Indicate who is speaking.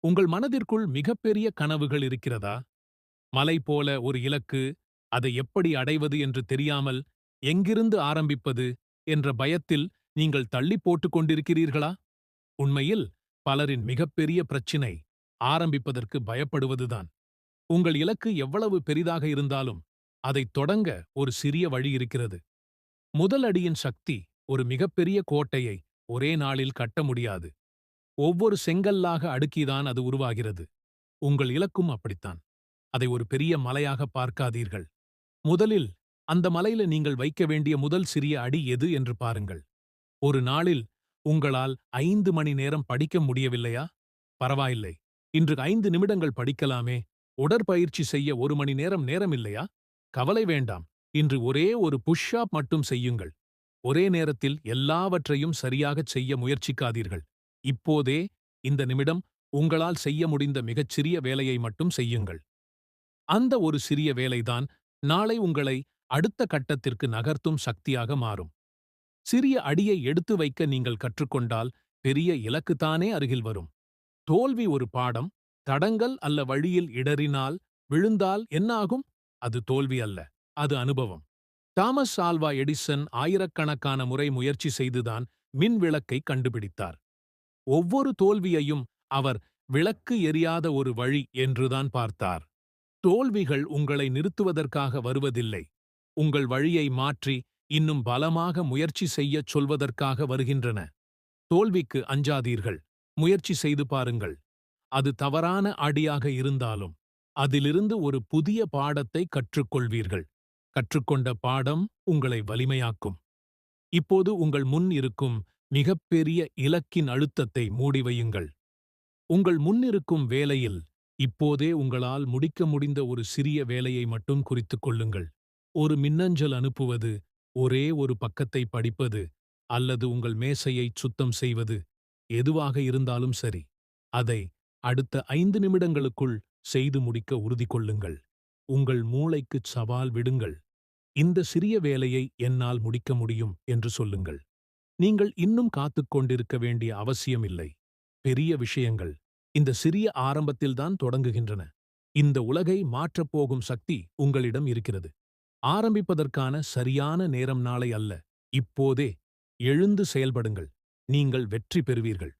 Speaker 1: உங்கள் மனதிற்குள் மிகப்பெரிய கனவுகள் இருக்கிறதா? மலை போல ஒரு இலக்கு, அதை எப்படி அடைவது என்று தெரியாமல் எங்கிருந்து ஆரம்பிப்பது என்ற பயத்தில் நீங்கள் தள்ளிப் போட்டுக் கொண்டிருக்கிறீர்களா? உண்மையில் பலரின் மிகப்பெரிய பிரச்சினை ஆரம்பிப்பதற்கு பயப்படுவதுதான். உங்கள் இலக்கு எவ்வளவு பெரிதாக இருந்தாலும் அதைத் தொடங்க ஒரு சிறிய வழி இருக்கிறது. முதல் அடியின் சக்தி ஒரு மிகப்பெரிய கோட்டையை ஒரே நாளில் கட்ட முடியாது. ஒவ்வொரு செங்கல்லாக அடுக்கிதான் அது உருவாகிறது. உங்கள் இலக்கும் அப்படித்தான். அதை ஒரு பெரிய மலையாக பார்க்காதீர்கள். முதலில் அந்த மலையில நீங்கள் வைக்க வேண்டிய முதல் சிறிய அடி எது என்று பாருங்கள். ஒரு நாளில் உங்களால் 5 மணி நேரம் படிக்க முடியவில்லையா? பரவாயில்லை. இன்று 5 நிமிடங்கள் படிக்கலாமே. உடற்பயிற்சி செய்ய 1 மணி நேரம் நேரமில்லையா? கவலை வேண்டாம். இன்று ஒரே ஒரு புஷ் அப் மட்டும் செய்யுங்கள். ஒரே நேரத்தில் எல்லாவற்றையும் சரியாகச் செய்ய முயற்சிக்காதீர்கள். இப்போதே இந்த நிமிடம் உங்களால் செய்ய முடிந்த மிகச்சிறிய வேலையை மட்டும் செய்யுங்கள். அந்த ஒரு சிறிய வேலைதான் நாளை உங்களை அடுத்த கட்டத்திற்கு நகர்த்தும் சக்தியாக மாறும். சிறிய அடியை எடுத்து வைக்க நீங்கள் கற்றுக்கொண்டால் பெரிய இலக்குத்தானே அருகில் வரும். தோல்வி ஒரு பாடம். தடங்கல் அல்ல வழியில் இடறினால் விழுந்தால் என்ன ஆகும்? அது தோல்வி அல்ல, அது அனுபவம். தாமஸ் ஆல்வா எடிசன் ஆயிரக்கணக்கான முறை முயற்சி செய்துதான் மின் விளக்கை கண்டுபிடித்தார். ஒவ்வொரு தோல்வியையும் அவர் விளக்கு எரியாத ஒரு வழி என்றுதான் பார்த்தார். தோல்விகள் உங்களை நிறுத்துவதற்காக வருவதில்லை. உங்கள் வழியை மாற்றி இன்னும் பலமாக முயற்சி செய்யச் சொல்வதற்காக வருகின்றன. தோல்விக்கு அஞ்சாதீர்கள். முயற்சி செய்து பாருங்கள். அது தவறான அடியாக இருந்தாலும் அதிலிருந்து ஒரு புதிய பாடத்தை கற்றுக்கொள்வீர்கள். கற்றுக்கொண்ட பாடம் உங்களை வலிமையாக்கும். இப்போது உங்கள் முன் இருக்கும் மிகப்பெரிய இலக்கின் அழுத்தத்தை மூடி வையுங்கள். உங்கள் முன்னிருக்கும் வேலையில் இப்போதே உங்களால் முடிக்க முடிந்த ஒரு சிறிய வேலையை மட்டும் குறித்துக் கொள்ளுங்கள். ஒரு மின்னஞ்சல் அனுப்புவது, ஒரே ஒரு பக்கத்தை படிப்பது, அல்லது உங்கள் மேசையைச் சுத்தம் செய்வது, எதுவாக இருந்தாலும் சரி. அதை அடுத்த 5 நிமிடங்களுக்குள் செய்து முடிக்க உறுதி கொள்ளுங்கள். உங்கள் மூளைக்குச் சவால் விடுங்கள். இந்த சிறிய வேலையை என்னால் முடிக்க முடியும் என்று சொல்லுங்கள். நீங்கள் இன்னும் காத்துக் கொண்டிருக்க வேண்டிய அவசியமில்லை. பெரிய விஷயங்கள் இந்த சிறிய ஆரம்பத்தில்தான் தொடங்குகின்றன. இந்த உலகை மாற்றப்போகும் சக்தி உங்களிடம் இருக்கிறது. ஆரம்பிப்பதற்கான சரியான நேரம் நாளை அல்ல, இப்போதே. எழுந்து செயல்படுங்கள். நீங்கள் வெற்றி பெறுவீர்கள்.